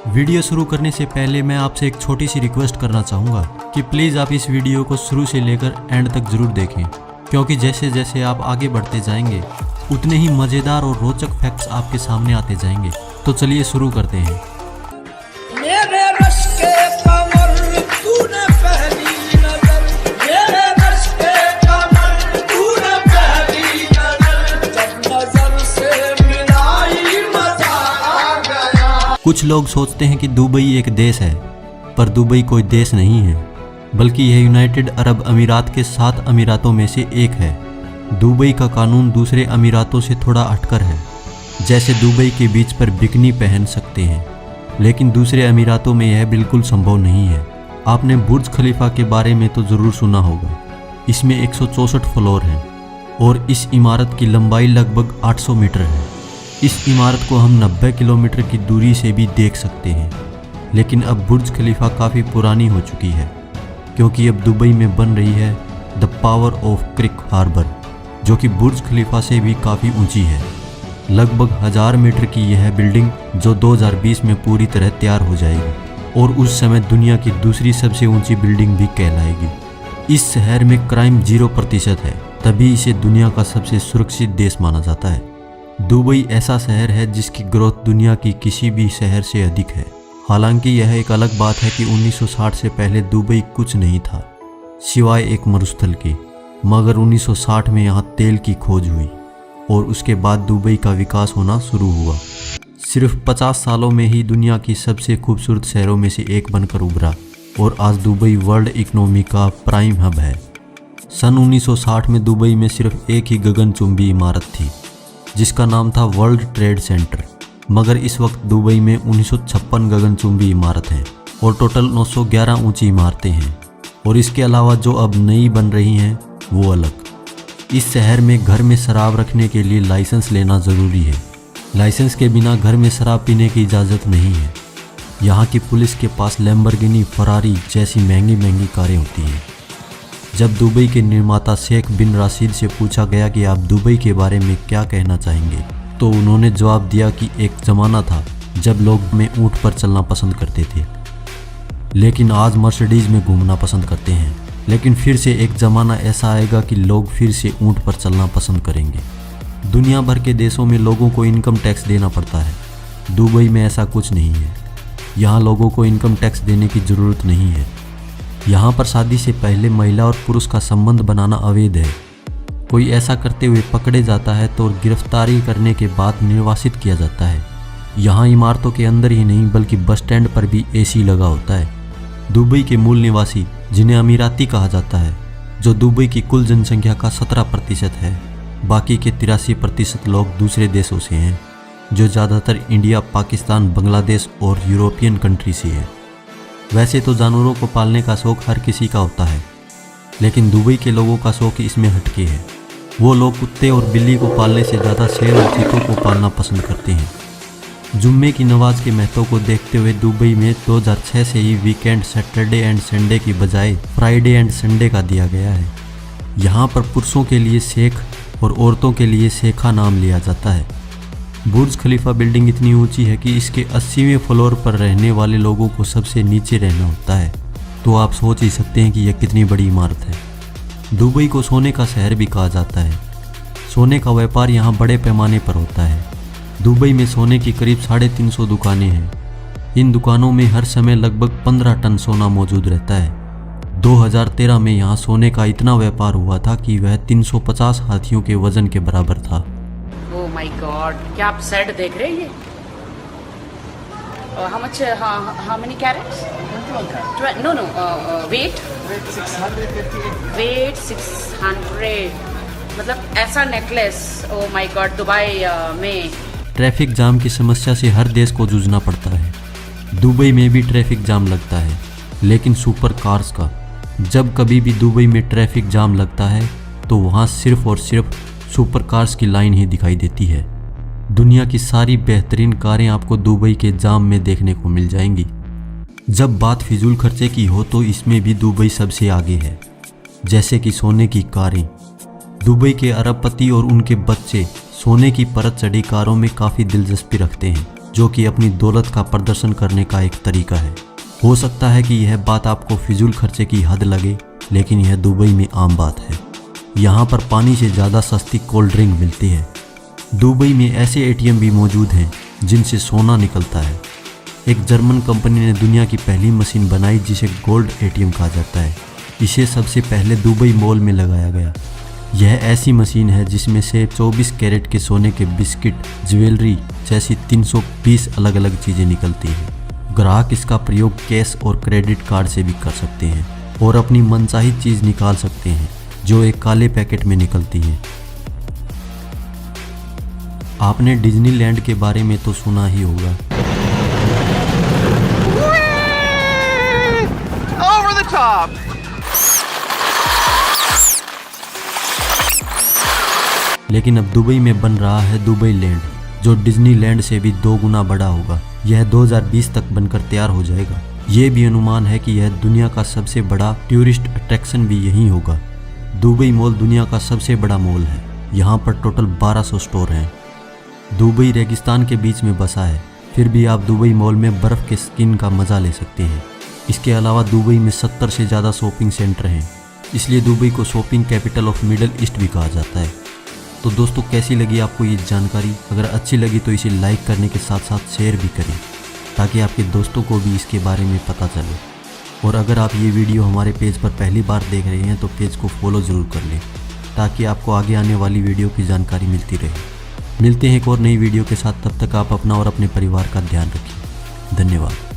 Video शुरू करने से पहले मैं आपसे एक छोटी सी रिक्वेस्ट करना चाहूँगा कि प्लीज़ आप इस वीडियो को शुरू से लेकर एंड तक ज़रूर देखें, क्योंकि जैसे जैसे आप आगे बढ़ते जाएंगे उतने ही मज़ेदार और रोचक फैक्ट्स आपके सामने आते जाएंगे। तो चलिए शुरू करते हैं। मेरे रश के कमर तूने पहली नजर, मेरे रश के कमर तूने पहली नजर, जब नजर से मिलाई मजा आ गया। कुछ लोग सोचते हैं कि दुबई एक देश है, पर दुबई कोई देश नहीं है, बल्कि यह यूनाइटेड अरब अमीरात के 7 अमीरातों में से एक है। दुबई का कानून दूसरे अमीरातों से थोड़ा हटकर है। जैसे दुबई के बीच पर बिकनी पहन सकते हैं, लेकिन दूसरे अमीरातों में यह बिल्कुल संभव नहीं है। आपने बुर्ज खलीफा के बारे में तो ज़रूर सुना होगा। इसमें 164 फ्लोर हैं और इस इमारत की लंबाई लगभग 800 मीटर है। इस इमारत को हम 90 किलोमीटर की दूरी से भी देख सकते हैं। लेकिन अब बुर्ज खलीफा काफ़ी पुरानी हो चुकी है, क्योंकि अब दुबई में बन रही है the power of creek harbour, जो कि बुर्ज खलीफा से भी काफ़ी ऊंची है। लगभग 1000 मीटर की यह बिल्डिंग जो 2020 में पूरी तरह तैयार हो जाएगी और उस समय दुनिया की दूसरी सबसे ऊंची बिल्डिंग भी कहलाएगी। इस शहर में क्राइम 0% है, तभी इसे दुनिया का सबसे सुरक्षित देश माना जाता है। दुबई ऐसा शहर है जिसकी ग्रोथ दुनिया की किसी भी शहर से अधिक है। हालांकि यह एक अलग बात है कि 1960 से पहले दुबई कुछ नहीं था सिवाय एक मरुस्थल के, मगर 1960 में यहाँ तेल की खोज हुई और उसके बाद दुबई का विकास होना शुरू हुआ। सिर्फ 50 सालों में ही दुनिया की सबसे खूबसूरत शहरों में से एक बनकर उभरा और आज दुबई वर्ल्ड इकोनॉमी का प्राइम हब है। सन 1960 में दुबई में सिर्फ एक ही गगनचुंबी इमारत थी, जिसका नाम था वर्ल्ड ट्रेड सेंटर, मगर इस वक्त दुबई में 1956 गगनचुंबी इमारत हैं और टोटल 911 ऊंची इमारतें हैं। और इसके अलावा जो अब नई बन रही हैं वो अलग। इस शहर में घर में शराब रखने के लिए लाइसेंस लेना ज़रूरी है। लाइसेंस के बिना घर में शराब पीने की इजाज़त नहीं है। यहाँ की पुलिस के पास लैम्बोर्गिनी, फरारी जैसी महंगी महंगी कारें होती हैं। जब दुबई के निर्माता शेख बिन राशिद से पूछा गया कि आप दुबई के बारे में क्या कहना चाहेंगे, तो उन्होंने जवाब दिया कि एक ज़माना था जब लोग में ऊँट पर चलना पसंद करते थे, लेकिन आज मर्सिडीज़ में घूमना पसंद करते हैं। लेकिन फिर से एक ज़माना ऐसा आएगा कि लोग फिर से ऊँट पर चलना पसंद करेंगे। दुनिया भर के देशों में लोगों को इनकम टैक्स देना पड़ता है। दुबई में ऐसा कुछ नहीं है। यहाँ लोगों को इनकम टैक्स देने की ज़रूरत नहीं है। यहाँ पर शादी से पहले महिला और पुरुष का संबंध बनाना अवैध है। कोई ऐसा करते हुए पकड़े जाता है तो गिरफ्तारी करने के बाद निर्वासित किया जाता है। यहाँ इमारतों के अंदर ही नहीं बल्कि बस स्टैंड पर भी AC लगा होता है। दुबई के मूल निवासी, जिन्हें अमीराती कहा जाता है, जो दुबई की कुल जनसंख्या का 17% है, बाकी के 83% लोग दूसरे देशों से हैं, जो ज़्यादातर इंडिया, पाकिस्तान, बांग्लादेश और यूरोपियन कंट्री से है। वैसे तो जानवरों को पालने का शौक़ हर किसी का होता है, लेकिन दुबई के लोगों का शौक़ इसमें हटके है। वो लोग कुत्ते और बिल्ली को पालने से ज़्यादा शेर और चीतों को पालना पसंद करते हैं। जुम्मे की नमाज के महत्व को देखते हुए दुबई में 2006 से ही वीकेंड सैटरडे एंड संडे की बजाय फ्राइडे एंड संडे का दिया गया है। यहाँ पर पुरुषों के लिए शेख और औरतों के लिए शेखा नाम लिया जाता है। बुर्ज खलीफा बिल्डिंग इतनी ऊंची है कि इसके 80वें फ्लोर पर रहने वाले लोगों को सबसे नीचे रहना होता है। तो आप सोच ही सकते हैं कि यह कितनी बड़ी इमारत है। दुबई को सोने का शहर भी कहा जाता है। सोने का व्यापार यहाँ बड़े पैमाने पर होता है। दुबई में सोने की करीब 350 दुकानें हैं। इन दुकानों में हर समय लगभग 15 टन सोना मौजूद रहता है। 2013 में यहाँ सोने का इतना व्यापार हुआ था कि वह 350 हाथियों के वजन के बराबर था। ओह माय गॉड, क्या आप सेट देख रहे हैं ये? How much, how many carats? No wait 600, मतलब ऐसा necklace. Oh my God, Dubai में ट्रैफिक जाम की समस्या से हर देश को जूझना पड़ता है। दुबई में भी ट्रैफिक जाम लगता है, लेकिन सुपर कार्स का। जब कभी भी दुबई में ट्रैफिक जाम लगता है तो वहाँ सिर्फ और सिर्फ सुपर कार्स की लाइन ही दिखाई देती है। दुनिया की सारी बेहतरीन कारें आपको दुबई के जाम में देखने को मिल जाएंगी। जब बात फिजूल खर्चे की हो तो इसमें भी दुबई सबसे आगे है, जैसे कि सोने की कारें। दुबई के अरबपति और उनके बच्चे सोने की परत चढ़ी कारों में काफ़ी दिलचस्पी रखते हैं, जो कि अपनी दौलत का प्रदर्शन करने का एक तरीका है। हो सकता है कि यह बात आपको फिजूल खर्चे की हद लगे, लेकिन यह दुबई में आम बात है। यहाँ पर पानी से ज़्यादा सस्ती कोल्ड ड्रिंक मिलती है। दुबई में ऐसे एटीएम भी मौजूद हैं जिनसे सोना निकलता है। एक जर्मन कंपनी ने दुनिया की पहली मशीन बनाई जिसे गोल्ड एटीएम कहा जाता है। इसे सबसे पहले दुबई मॉल में लगाया गया। यह ऐसी मशीन है जिसमें से 24 कैरेट के सोने के बिस्किट, ज्वेलरी जैसी 320 अलग अलग चीज़ें निकलती हैं। ग्राहक इसका प्रयोग कैश और क्रेडिट कार्ड से भी कर सकते हैं और अपनी मनचाही चीज़ निकाल सकते हैं जो एक काले पैकेट में निकलती है। आपने डिज्नीलैंड के बारे में तो सुना ही होगा। Over the top! लेकिन अब दुबई में बन रहा है दुबई लैंड, जो डिज्नीलैंड से भी 2 गुना बड़ा होगा। यह 2020 तक बनकर तैयार हो जाएगा। ये भी अनुमान है कि यह दुनिया का सबसे बड़ा टूरिस्ट अट्रैक्शन भी यहीं होगा। दुबई मॉल दुनिया का सबसे बड़ा मॉल है। यहाँ पर टोटल 1200 स्टोर हैं। दुबई रेगिस्तान के बीच में बसा है, फिर भी आप दुबई मॉल में बर्फ़ के स्किन का मज़ा ले सकते हैं। इसके अलावा दुबई में 70 से ज़्यादा शॉपिंग सेंटर हैं, इसलिए दुबई को shopping capital of middle east भी कहा जाता है। तो दोस्तों, कैसी लगी आपको ये जानकारी? अगर अच्छी लगी तो इसे लाइक करने के साथ साथ शेयर भी करें ताकि आपके दोस्तों को भी इसके बारे में पता चले। और अगर आप ये वीडियो हमारे पेज पर पहली बार देख रहे हैं तो पेज को फॉलो ज़रूर कर लें ताकि आपको आगे आने वाली वीडियो की जानकारी मिलती रहे। मिलते हैं एक और नई वीडियो के साथ, तब तक आप अपना और अपने परिवार का ध्यान रखिए। धन्यवाद।